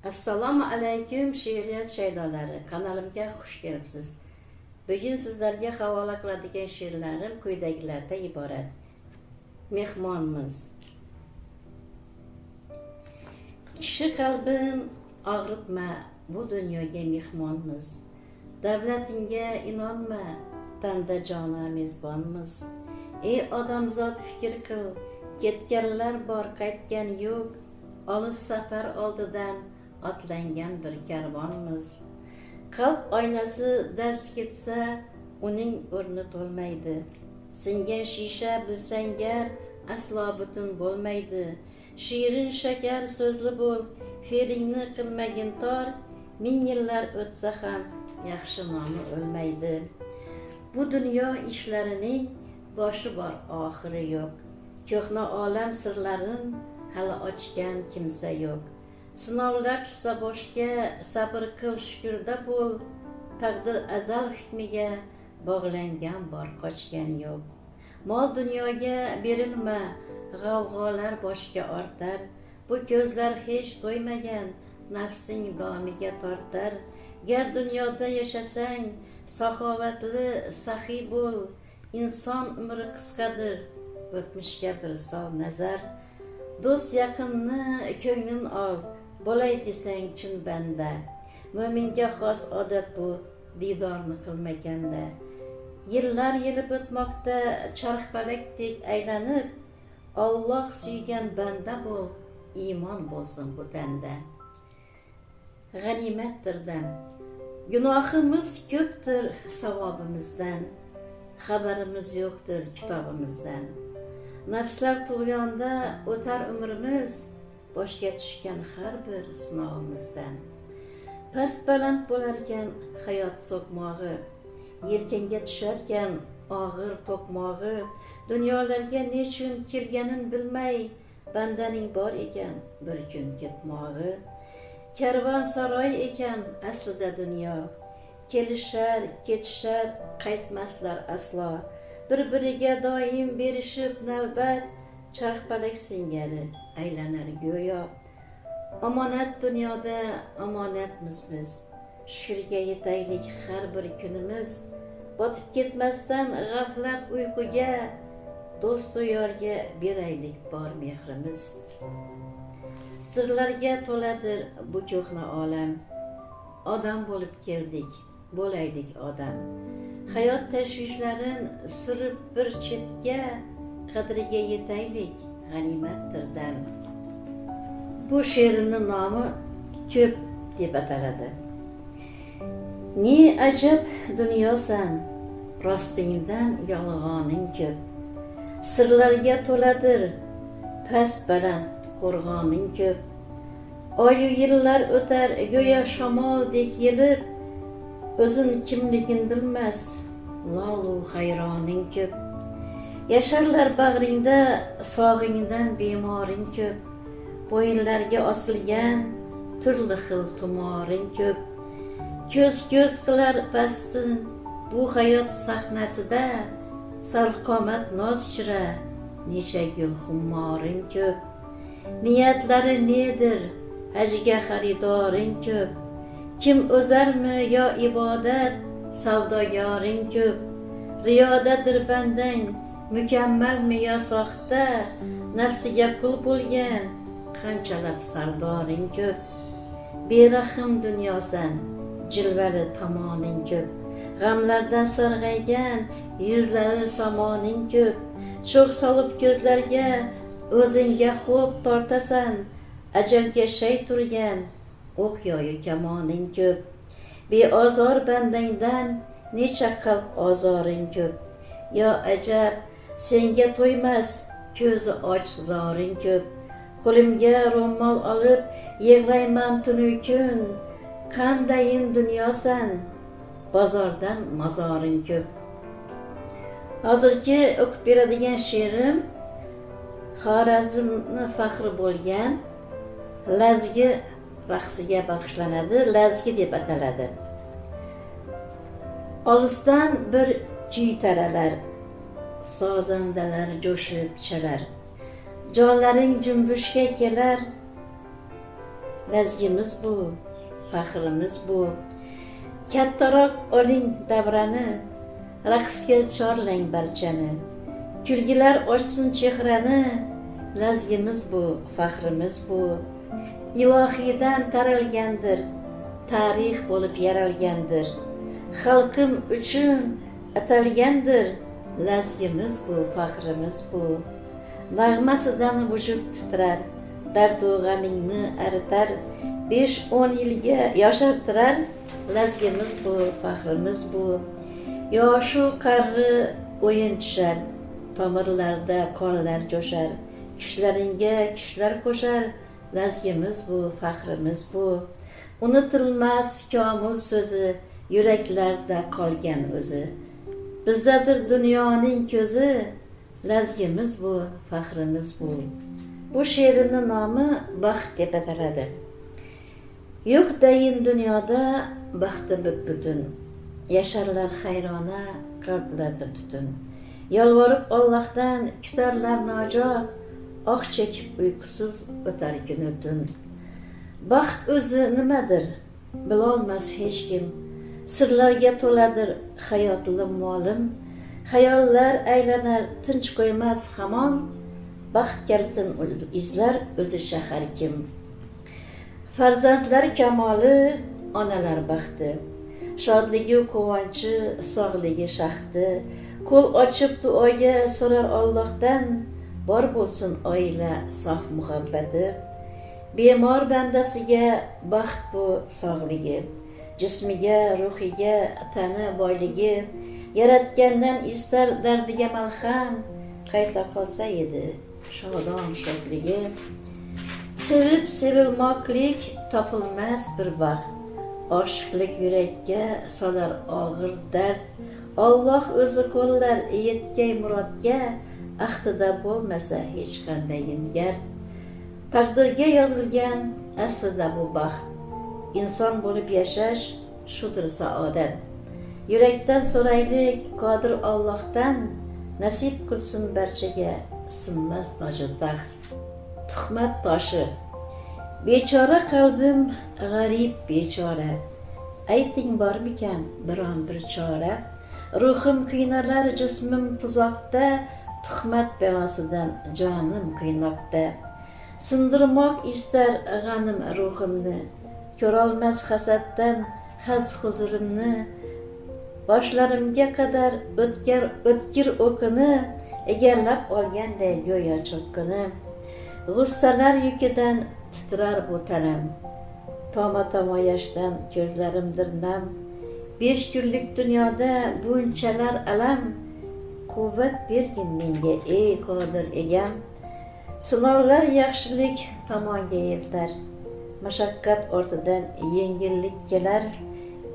Assalomu alaykum she'riyat shaydolari, kanalimga xush kelibsiz. Bugun sizlarga havola qiladigan she'rlarim quyidagilardan iborat. Mehmonimiz. Kishi qalbin og'ritma, bu dunyoga mehmonmiz. Davlatingga inonma, banda jona mezbonmiz. Ey odamzod fikr qil, ketganlar bor, qaytgan yo'q. Olis safar oldidan otlangan bir karvonmiz. Qalb oynasi dars ketsa, uning o'rni to'lmaydi. Singan shisha bilsang gar, aslo butun bo'lmaydi. Shirin shakar so'zli bo'l, fe'lingni qilmagin tor. Ming yillar o'tsa ham yaxshi nomi o'lmaydi. Bu dunyo ishlarining boshi bor, oxiri yo'q. Ko'hna olam sirlarin hali ochgan kimsa yo'q. Sinovlar tushsa boshga, sabr qil, shukurda bo'l. Taqdir azal hukmiga bog'langan bor, qochgan yo'q. Mol dunyoga berilma, g'avg'olar boshga ortar. Bu ko'zlar hech to'ymagan, nafsing domiga tortar. Gar dunyoda yashasang, saxovatli, saxiy bo'l. Inson umri qisqadir, o'tmishga bir sov nazar. Do'st yaqinni ko'nglin ol, bo'lay desang chin banda. Mo'minga xos odat bu, didorni qilmaganda. Yillar yilib o'tmoqda, charxpalakdek aylanib. Alloh suygan banda bo'l, iymon bo'lsin bu tanda. G'animatdir dam. Gunohimiz ko'pdir savobimizdan. Xabarimiz yo'qdir kitobimizdan. Nafslar tug'yonda o'tar umrimiz, boshga tushgan har bir sinovimizdan. Past baland bo'larkan hayot so'qmog'i, yelkanga tusharkan og'ir to'qmog'i. Dunyolarga nechun kelganin bilmay, bandaning bor ekan bir kun ketmog'i. Karvon saroy ekan aslida dunyo, kelishar, ketishar, qaytmaslar aslo. Bir-biriga doim berishib navbat, charxpalak singari aylanar go'yo. Omonat dunyoda, omonatmiz biz. Shukurga yetaylik har bir kunimiz. Botib ketmasdan g'aflat uyquga, do'stu yorga beraylik bor mehrimiz. Sirlarga to'ladir bu ko'hna olam. Odam bo'lib keldik, bo'laylik odam. Hayot tashvishlarin surib bir chetga, qadriga yetaylik, g'animatdir dam. Bu she'rining nomi ko'p deb ataladi. Ne ajab dunyosan, rostingdan yolg'oning ko'p. Sirlarga to'ladir past baland qo'rg'oning ko'p. Oyu yillar o'tar go'yo shamoldek yelib, o'zin kimligin bilmas, lolu hayroning ko'p. Yasharlar bag'ringda sog'ingdan bemoring ko'p. Bo'yinlarga osilgan turli xil tumoring ko'p. Ko'z qilar pastin bu hayot sahnasida, sarvqomat noz ichra necha gul xummoring ko'p. Niyatlari nedir, hajga xaridoring ko'p. Kim o'zarmi yo ibodat, savdogoring ko'p. Riyodadir bandang, mukammalmi yo soxta, nafsiga qul bo'lgan qanchalab sardoring ko'p. Berahim dunyosan, jilvali tomoning ko'p. G'amlardan sarg'aygan yuzlari somoning ko'p. Cho'g' solib ko'zlarga o'zingga xo'p tortasan, ajalga shay turgan o'q yoyi kamoning ko'p. Beozor bandangdan necha qalb ozoring ko'p. Yo ajab, senga to'ymas ko'zi och zoring ko'p. Qo'limga ro'mol olib yig'layman tunu kun, qandayin dunyosan, bozordan mozoring ko'p. Hozirgi o'qib beradigan she'rim Xorazmni faxri bo'lgan Lazgi raqsiga bag'ishlanadi. Lazgi deb ataladi. Olisdan bir kuy taralar, sozandalar jo'shib chalar. Jonlaring junbushga kelar, lazgimiz bu, faxrimiz bu. Kattaroq oling davrani, raqsga chorlang barchani. Kulgilar ochsin chehrani, lazgimiz bu, faxrimiz bu. Ilohiydan taralgandir, tarix bo'lib yaralgandir. Xalqim uchun atalgandir, lazgimiz bu, faxrimiz bu. Nag'masidan vujud titrar, dardu g'amingni aritar, 5-10 yilga yoshartirar, lazgimiz bu, faxrimiz bu. Yoshu qarri o'yin tushar, tomirlarda qonlar jo'shar, kishlaringga kuchlar qo'shar, lazgimiz bu, faxrimiz bu. Unutilmas komil so'zi, yuraklarda qolgan o'zi. Bizdadir dunyoning ko'zi, lazgimiz bu, faxrimiz bu. Bu she'rining nomi baxt deb ataladi. Yo'q dayin dunyoda baxti butun, yasharlar hayrona qalblarda tutun. Yolvorib Allohdan kutarlar najot, oq chekib uyqusiz o'tar kunu tun. Baxt o'zi nimadir, bilolmas hech kim. Sirlarga to'ladir hayotlim molim. Xayollar aylanar, tinch qo'ymas hamon. Baxt kaltin izlar o'zi shahar kim. Farzandlar kamoli, onalar baxti. Shodligi quvonchi, sog'ligi shaxti. Qo'l ochib duoga so'rar Allohdan, bor bo'lsin oila sof muhabbati. Bemor bandasiga baxt bu sog'ligi, jismiga, ruhiga tani boyligi. Yaratgandan istar dardiga malham, qayta qolsa edi shodon shodligi. Sevib sevilmoqlik topilmas bir baxt, oshiqlik yurakka solar og'ir dard. Alloh o'zi qo'llar yetkay murodga, ahdida bo'lmasa hech qanday gard. Taqdirga yozilgan aslida bu baxt, inson bo'lib yashash shudir saodat. Yurakdan so'raylik qodir Allohdan, nasib qilsin barchaga sinmas toji taxt. Tuhmat toshi. Bechora qalbim g'arib bechora, ayting bormikan biron bir chora. Ruhim qiynalar jismim tuzoqda, tuhmat belosidan jonim qiynoqda. Sindirmoq istar g'anim ruhimni, ko'rolmas hasaddan haz huzurimni. Boshlarimga qadar o'tkir o'qini, egallab olganday go'yo cho'qqini. G'ussalar yukidan titrar bu tanam, toma yoshdan ko'zlarimdir nam. 5 kunlik dunyoda bunchalar alam, quvvat bergin menga ey qodir egam. Sinovlar yaxshilik tomonga yetar, mashaqqat ortidan yengillik kelar.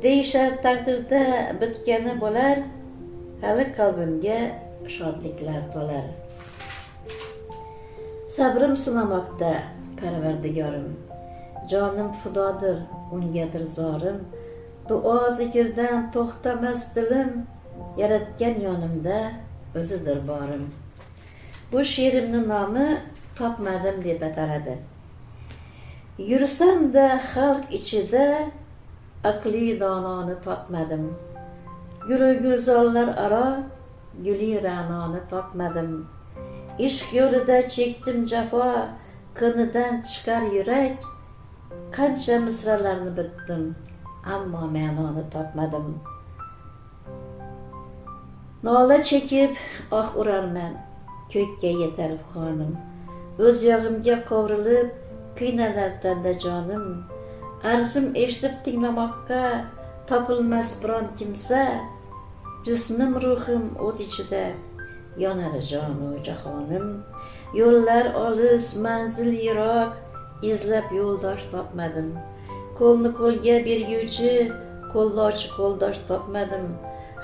Deyishar taqdirda bitgani bo'lar, hali qalbimga shodliklar to'lar. Sabrim sinamoqda Parvardigorim, jonim fidodir ungadir zorim. Duo zikrdan to'xtamas dilim, yaratgan yonimda o'zidir borim. Bu she'rimning nomi Topmadim deb ataladi. Yursam-da xalq ichida aqli dononi topmadim. Guli gulzorlar aro guli ra'noni topmadim. Ishq yo'lida chekdim jafo, qinidan chiqar yurak. Qancha misralarni bitdim, ammo ma'noni topmadim. Nola chekib oh urarman, ko'kka yetar xonim. O'z yog'imga qovrilib qiynalar tanda jonim. Arzim eshitib tinglamoqqa topilmas biron kimsa. Jismim ruhim o't ichida yonar jonu jahonim. Yo'llar olis, manzil yiroq, izlab yo'ldosh topmadim. Qo'lni qo'lga berguvchi, qo'llovchi qo'ldosh topmadim.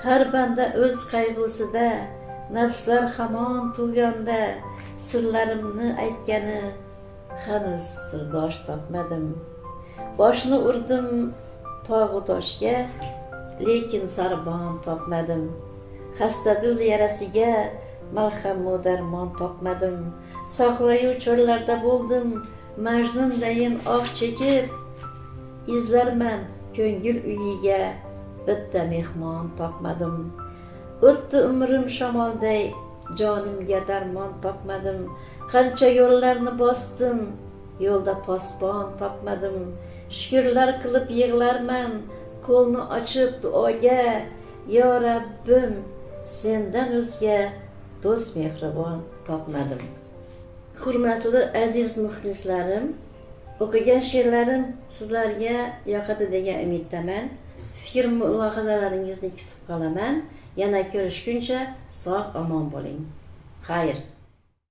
Har banda o'z qayg'usida, nafslar hamon tug'yonda. Sirlarimni aytgani hanuz sirdosh topmadim. Boshni urdim tog'u toshga, lekin sarbon topmadim. Xasta dil yarasiga malham darmon topmadim. Sahroyu cho'llarda bo'ldim, Majnundayin ah chekib izlarman ko'ngil uyiga, bitta mehmon topmadim. O'tdi umrim shamolday, jonimga darmon topmadim. Qancha yo'llarni bosdim, yo'lda posbon topmadim. Shukrlar qilib yig'larman, qo'lni ochib duoga. Yo Rabbim, sendan o'zga do'st mehribon topmadim. Hurmatli aziz muxlislarim, o'qigan she'rlarim sizlarga yoqadi degan umiddaman. Fikr mulohazalaringizni kutib qolaman. Yana ko'rishguncha sog' omon bo'ling. Xayr.